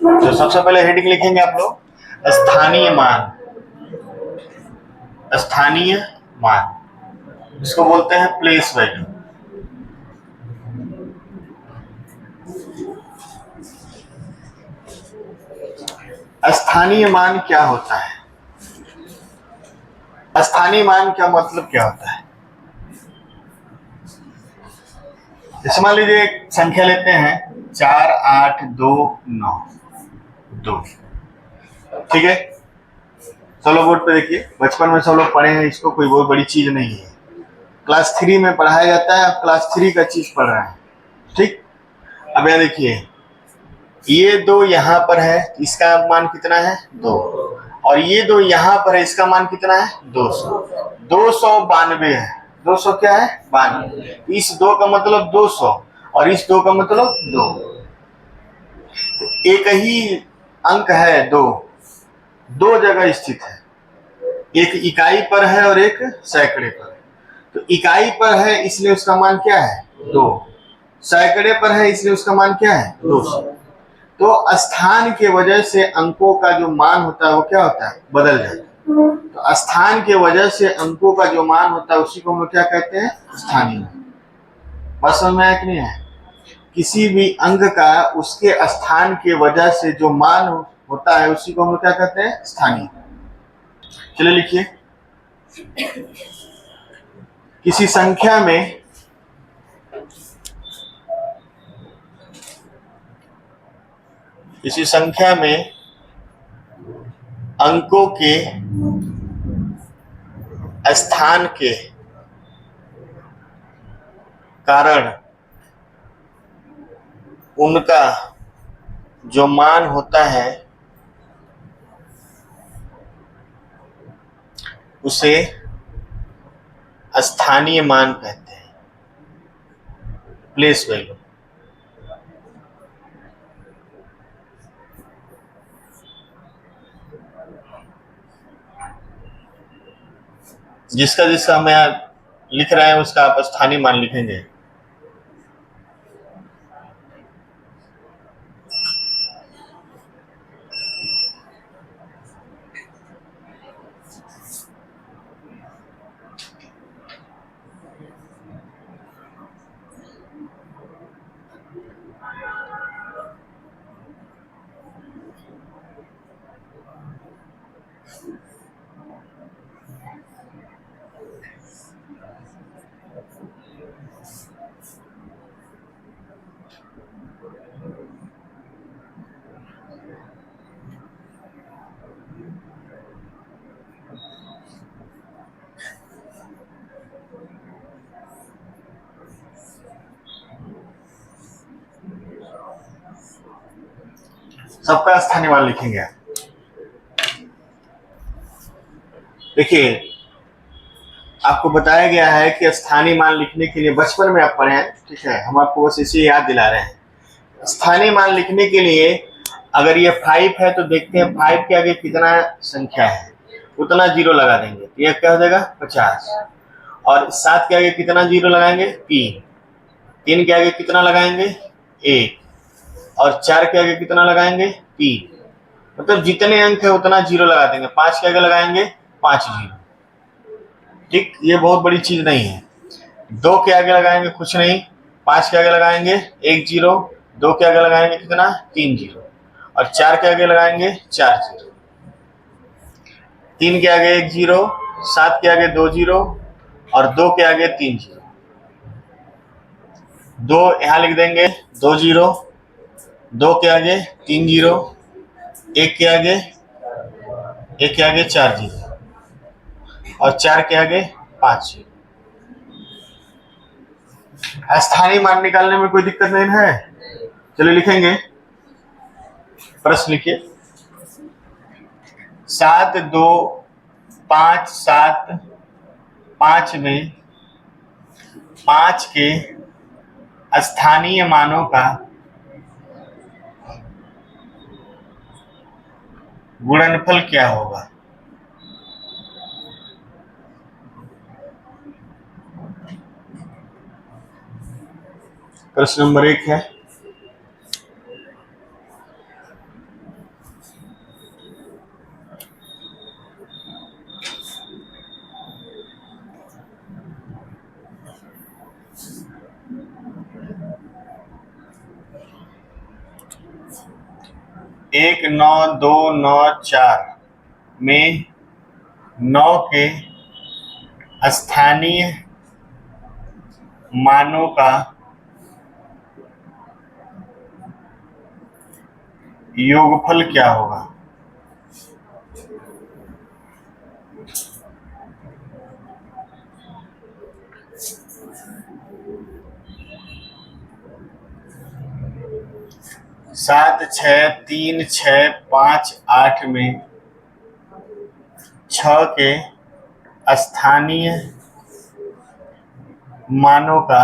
तो सबसे पहले हेडिंग लिखेंगे आप लोग स्थानीय मान। स्थानीय मान इसको बोलते हैं प्लेस वैल्यू। स्थानीय मान क्या होता है? स्थानीय मान का मतलब क्या होता है? जैसे मान लीजिए एक संख्या लेते हैं 4829। ठीक है, सब लोग बोर्ड पे देखिए, बचपन में सब लोग पढ़े हैं इसको, कोई बहुत बड़ी चीज नहीं है। क्लास 3 में पढ़ाया जाता है, आप क्लास 3 का चीज पढ़ रहे हैं। ठीक, अब यहाँ देखिए, ये दो यहाँ पर है, इसका मान कितना है? 2। और ये दो यहाँ पर है, इसका मान कितना है? 200। 292 है। 200 क्या है? 92। इस 2 का मतलब 200 और इस 2 का मतलब 2। एक ही अंक है, दो जगह स्थित है, एक इकाई पर है और एक सैकड़े पर है। तो इकाई पर है इसलिए उसका मान क्या है? 2। सैकड़े पर है इसलिए उसका मान क्या है? 200। तो स्थान के वजह से अंकों का जो मान होता है वो क्या होता है? बदल जाता है। तो स्थान के वजह से अंकों का जो मान होता है उसी को हम क्या कहते हैं? स्थानीय मान। बात समझ में आया कि नहीं है? किसी भी अंक का उसके स्थान के वजह से जो मान होता है उसी को हम क्या कहते हैं? स्थानीय। चलिए लिखिए, किसी संख्या में अंकों के स्थान के कारण उनका जो मान होता है उसे स्थानीय मान कहते हैं, प्लेस वैल्यू। जिसका जिसका हम यहाँ लिख रहे हैं उसका आप स्थानीय मान लिखेंगे। सबका स्थानीय मान लिखेंगे। देखिए, आपको बताया गया है कि स्थानीय मान लिखने के लिए, बचपन में आप पढ़े हैं, ठीक है, हम आपको बस इसे याद दिला रहे हैं। स्थानीय मान लिखने के लिए अगर ये 5 है तो देखते हैं 5 के आगे कितना संख्या है, उतना जीरो लगा देंगे, ये क्या हो जाएगा? 50। और 7 के आगे कितना जीरो लगाएंगे? 3। 3 के आगे कितना लगाएंगे? 1। और 4 के आगे कितना लगाएंगे? 3। मतलब जितने अंक है उतना जीरो लगा देंगे। 5 के आगे लगाएंगे 5 जीरो। ठीक, ये बहुत बड़ी चीज नहीं है। 2 के आगे लगाएंगे कुछ नहीं, 5 के आगे लगाएंगे 1 जीरो, 2 के आगे लगाएंगे कितना? 3 जीरो, और 4 के आगे लगाएंगे 4 जीरो, 3 के आगे 1 जीरो, 7 के आगे 2 जीरो, और 2 के आगे 3 जीरो। 2 यहाँ लिख देंगे 2 जीरो, 2 के आगे 3 जीरो, 1 के आगे 4 जीरो, और 4 के आगे 5 जीरो। स्थानीय मान निकालने में कोई दिक्कत नहीं है? चलिए लिखेंगे, प्रश्न लिखिए। 7 2 5 7 5 में 5 के स्थानीय मानों का गुणनफल क्या होगा? प्रश्न नंबर 1 है। 19294 में 9 के स्थानीय मानों का योगफल क्या होगा? सात, 6, 3, 6, 5, 8 में 6 के स्थानीय मानों का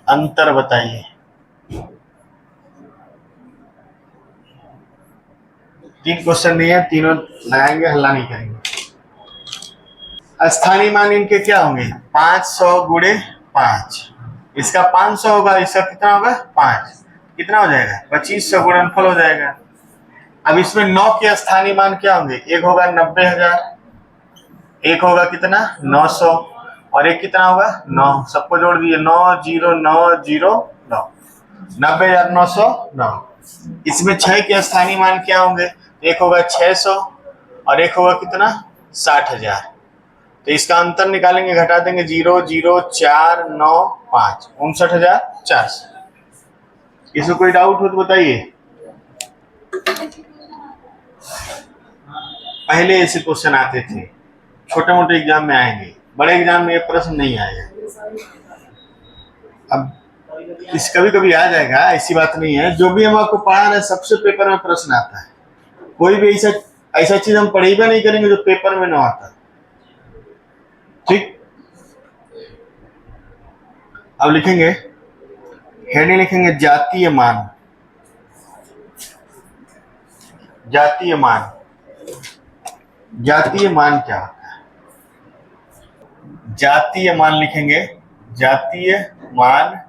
अंतर बताइए। 3 क्वेश्चन नहीं है, तीनों लगाएंगे, हल्ला नहीं करेंगे। स्थानीय मान इनके क्या होंगे? 500 गुणे 5, इसका 500 होगा, इसका कितना होगा? 5, कितना हो जाएगा? 2500 गुणनफल हो जाएगा। अब इसमें 9 के स्थानीय मान क्या होंगे? एक होगा 90,000, एक होगा कितना? 900, और एक कितना होगा? 9। सबको जोड़ दिए, 90909, 90,909। इसमें 6 के स्थानीय मान क्या होंगे? एक होगा 600 और एक होगा कितना? 60,000। तो इसका अंतर निकालेंगे, घटा देंगे, 00495, 59,400। इसमें कोई डाउट हो तो बताइए। पहले ऐसे क्वेश्चन आते थे, छोटे मोटे एग्जाम में आएंगे, बड़े एग्जाम में ये प्रश्न नहीं आएगा। अब इस कभी कभी आ जाएगा, ऐसी बात नहीं है। जो भी हम आपको पढ़ा रहे सबसे पेपर में प्रश्न आता है। कोई भी ऐसा चीज हम पढ़ेगा नहीं करेंगे जो पेपर में ना आता। ठीक, अब लिखेंगे, हेडिंग लिखेंगे जातीय मान। जातीय मान, जातीय मान क्या होता है? जातीय मान लिखेंगे, जातीय मान,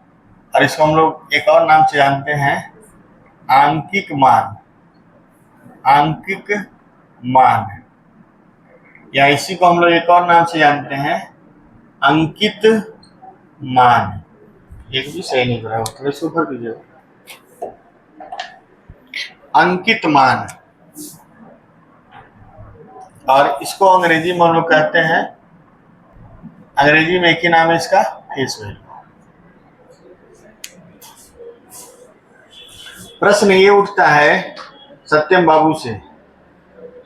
और इसको हम लोग एक और नाम से जानते हैं, आंकिक मान। आंकिक मान, या इसी को हम लोग एक और नाम से जानते हैं, अंकित मान। एक भी सही नहीं करा, थोड़ा सा ऊपर कीजिए। अंकित मान, और इसको अंग्रेजी में हम लोग कहते हैं, अंग्रेजी में एक ही नाम है इसका, फेस वैल्यू। प्रश्न ये उठता है सत्यम बाबू से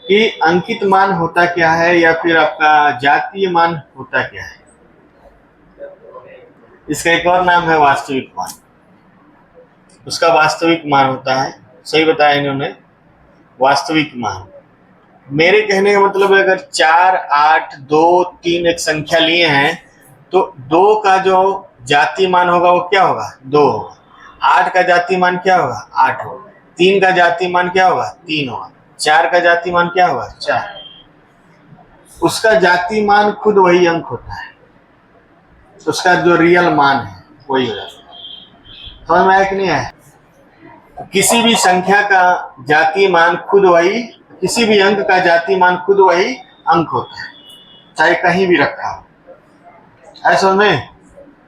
कि अंकित मान होता क्या है, या फिर आपका जातीय मान होता क्या है? इसका एक और नाम है वास्तविक मान। उसका वास्तविक मान होता है, सही बताया इन्होंने, वास्तविक मान। मेरे कहने का मतलब है, अगर 4, 8, 2, 3 एक संख्या लिए हैं, तो 2 का जो जातीय मान होगा वो क्या होगा? 2 होगा। 8 का जातीय मान क्या होगा? 8 होगा। 3 का जातीय मान क्या होगा? 3 होगा। 4 का जातीय मान क्या होगा? 4। उसका जातीय मान खुद वही अंक होता है, उसका जो रियल मान है वही हो जाता है। समझ में आया कि नहीं आया? किसी भी संख्या का जातीय मान खुद वही, किसी भी अंक का जातीय मान खुद वही अंक होता है, चाहे कहीं भी रखा हो। ऐसा में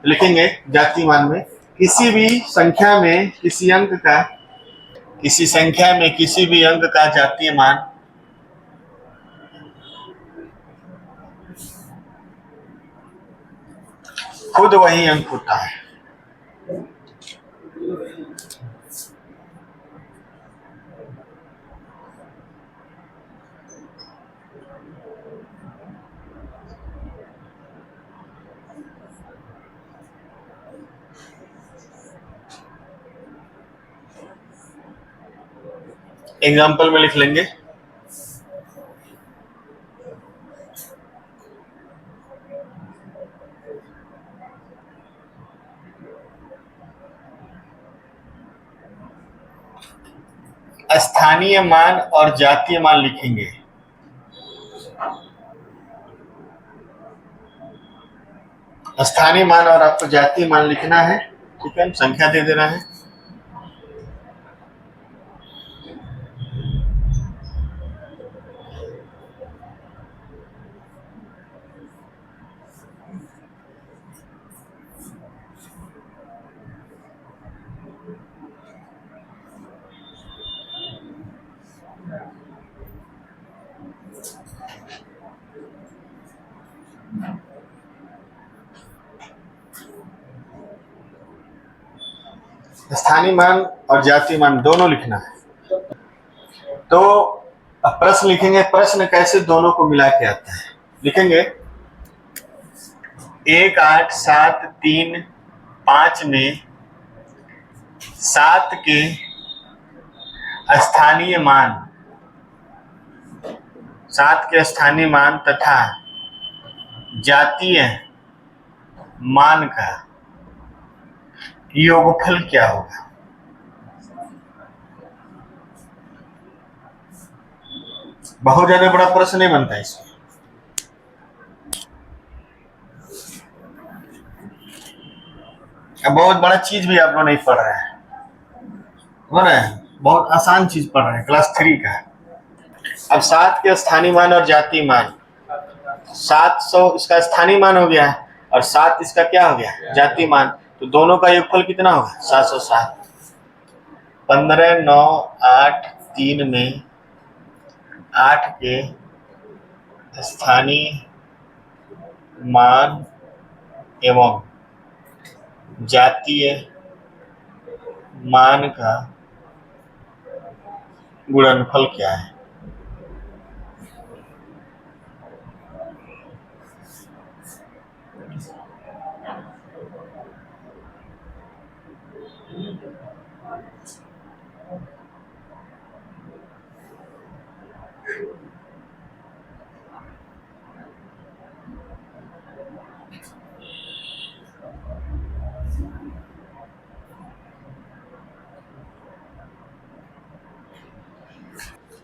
लिखेंगे जातीय मान में, किसी भी संख्या में किसी अंक का, किसी संख्या में किसी भी अंक का जातीय मान खुद वही अंक होता है। एग्जाम्पल में लिख लेंगे, स्थानीय मान और जातीय मान लिखेंगे। स्थानीय मान और आपको जातीय मान लिखना है, ठीक है, संख्या दे देना है। स्थानीय मान और जातीय मान दोनों लिखना है। तो अब प्रश्न लिखेंगे, प्रश्न कैसे दोनों को मिला के आता है। लिखेंगे 1, 8, 7, 3, 5 में 7 के स्थानीय मान, 7 के स्थानीय मान तथा जातीय मान का योगफल क्या होगा। बहुत ज्यादा बड़ा प्रश्न नहीं बनता इसमें। अब बहुत बड़ा चीज भी आप लोग नहीं पढ़ रहे हैं, हो रहा है, बहुत आसान चीज पढ़ रहे हैं, क्लास 3 का। अब 7 के स्थानीय मान और जातीय मान, 700 इसका स्थानीय मान हो गया है और 7 इसका क्या हो गया, जातीय मान। तो दोनों का योगफल कितना होगा, 707। 15, 9, 8, 3 में 8 के स्थानीय मान एवं जातीय मान का गुणनफल क्या है।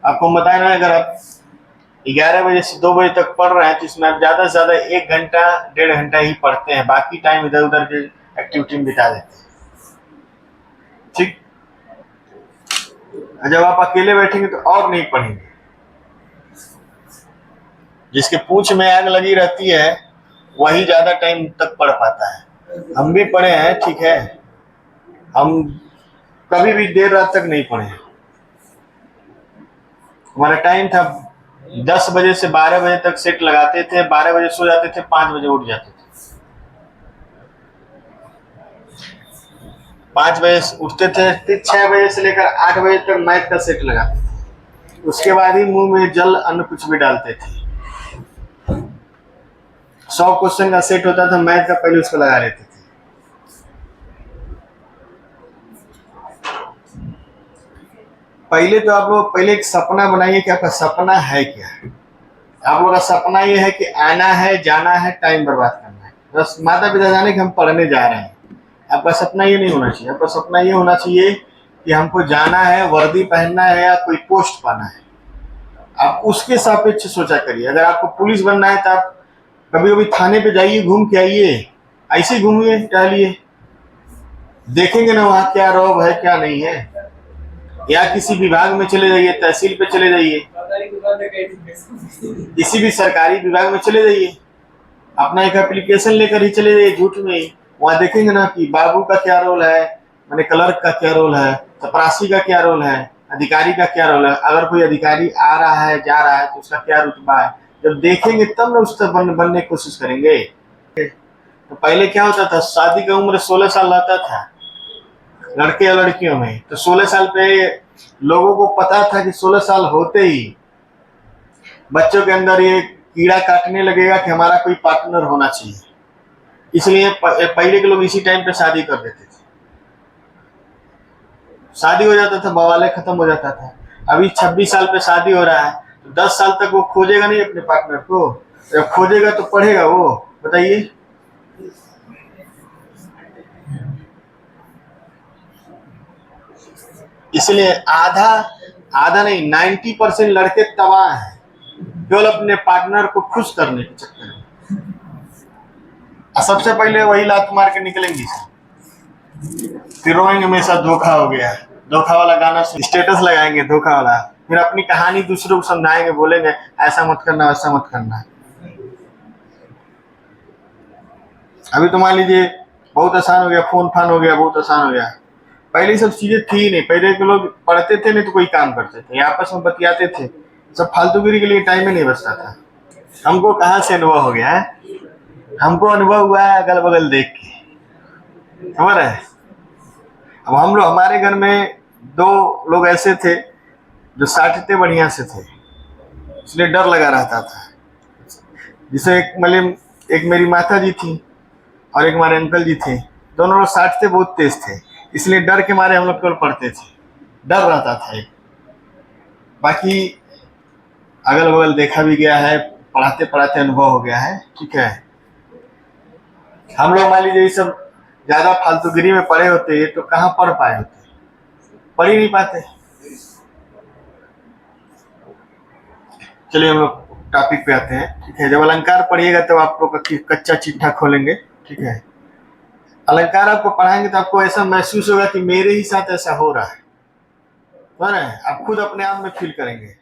आपको बताया ना, अगर आप 11 बजे से 2 बजे तक पढ़ रहे हैं तो इसमें आप ज्यादा से ज्यादा 1 घंटा 1.5 घंटा ही पढ़ते हैं, बाकी टाइम इधर उधर के एक्टिविटी में बिता देते हैं। ठीक, जब आप अकेले बैठेंगे तो और नहीं पढ़ेंगे। जिसके पूंछ में आग लगी रहती है वही ज्यादा टाइम तक पढ़ पाता है। हम भी पढ़े हैं, ठीक है, हम कभी भी देर रात तक नहीं पढ़े। हमारा टाइम था 10 बजे से 12 बजे तक सेट लगाते थे, 12 बजे सो जाते थे, 5 बजे उठ जाते थे। 5 बजे उठते थे, फिर 6 बजे से लेकर 8 बजे तक मैथ का सेट लगाते थे। उसके बाद ही मुंह में जल अन्न कुछ भी डालते थे। 100 क्वेश्चन का सेट होता था मैथ का, पहले उसको लगा लेते थे। पहले तो आप लोग पहले एक सपना बनाइए कि आपका सपना है क्या। आप लोग का सपना ये है कि आना है, जाना है, टाइम बर्बाद करना है, बस माता पिता जाने कि हम पढ़ने जा रहे हैं। आपका सपना ये नहीं होना चाहिए। आपका सपना ये होना चाहिए कि हमको जाना है, वर्दी पहनना है या कोई पोस्ट पाना है। आप उसके सापेक्ष सोचा करिए। अगर आपको पुलिस बनना है तो आप कभी कभी थाने पे जाइए, घूम के आइए, ऐसे घूमिए टहलिए, देखेंगे ना वहाँ क्या रौब है क्या नहीं है। या किसी विभाग में चले जाइए, तहसील पे चले जाइए, किसी भी सरकारी विभाग में चले जाइए, अपना एक एप्लीकेशन लेकर ही चले जाइए झूठ में ही। वहाँ देखेंगे ना कि बाबू का क्या रोल है, मैंने क्लर्क का क्या रोल है, चपरासी का क्या रोल है, अधिकारी का क्या रोल है। अगर कोई अधिकारी आ रहा है जा रहा है तो उसका क्या रुतबा है, जब देखेंगे तब ना उससे बनने की कोशिश करेंगे। तो पहले क्या होता था, शादी का उम्र 16 साल रहता था लड़के और लड़कियों में। तो 16 साल पे लोगों को पता था कि 16 साल होते ही बच्चों के अंदर ये कीड़ा काटने लगेगा कि हमारा कोई पार्टनर होना चाहिए। इसलिए पहले के लोग इसी टाइम पे शादी कर देते थे, शादी हो जाता था, बवाले खत्म हो जाता था। अभी 26 साल पे शादी हो रहा है तो 10 साल तक वो खोजेगा नहीं अपने पार्टनर को। जब खोजेगा तो पढ़ेगा वो, बताइए। इसलिए आधा नहीं 90% लड़के तबाह हैं केवल अपने पार्टनर को खुश करने के चक्कर में। सबसे पहले वही लात मार के निकलेंगी, फिर रोएंगे हमेशा धोखा हो गया, धोखा वाला गाना स्टेटस लगाएंगे धोखा वाला, फिर अपनी कहानी दूसरों को समझाएंगे, बोलेंगे ऐसा मत करना वैसा मत करना। अभी तो मान लीजिए बहुत आसान हो गया, फोन फान हो गया, बहुत आसान हो गया। पहले सब चीजें थी नहीं, पहले के लोग पढ़ते थे नहीं तो कोई काम करते थे, आपस में बतियाते थे, सब फालतूगिरी के लिए टाइम ही नहीं बचता था। हमको कहाँ से अनुभव हो गया है, हमको अनुभव हुआ है अगल बगल देख के, समझ रहे हैं। अब हम लोग, हमारे घर में 2 लोग ऐसे थे जो साटते बढ़िया से थे, इसलिए डर लगा रहता था। जिसे एक मेरी माता जी थी और एक हमारे अंकल जी थे, दोनों लोग साटते बहुत तेज थे, इसलिए डर के मारे हम लोग केवल पढ़ते थे, डर रहता था एक। बाकी अगल बगल देखा भी गया है, पढ़ाते पढ़ाते अनुभव हो गया है, ठीक है। हम लोग मान लीजिए ये सब ज्यादा फालतूगिरी में पढ़े होते तो कहाँ पढ़ पाए होते, पढ़ ही नहीं पाते। चलिए हम लोग टॉपिक पे आते हैं, ठीक है। जब अलंकार पढ़िएगा तब आप लोग कच्चा चिट्ठा खोलेंगे, ठीक है। अलंकार आपको पढ़ाएंगे तो आपको ऐसा महसूस होगा कि मेरे ही साथ ऐसा हो रहा है, आप खुद अपने आप में फील करेंगे।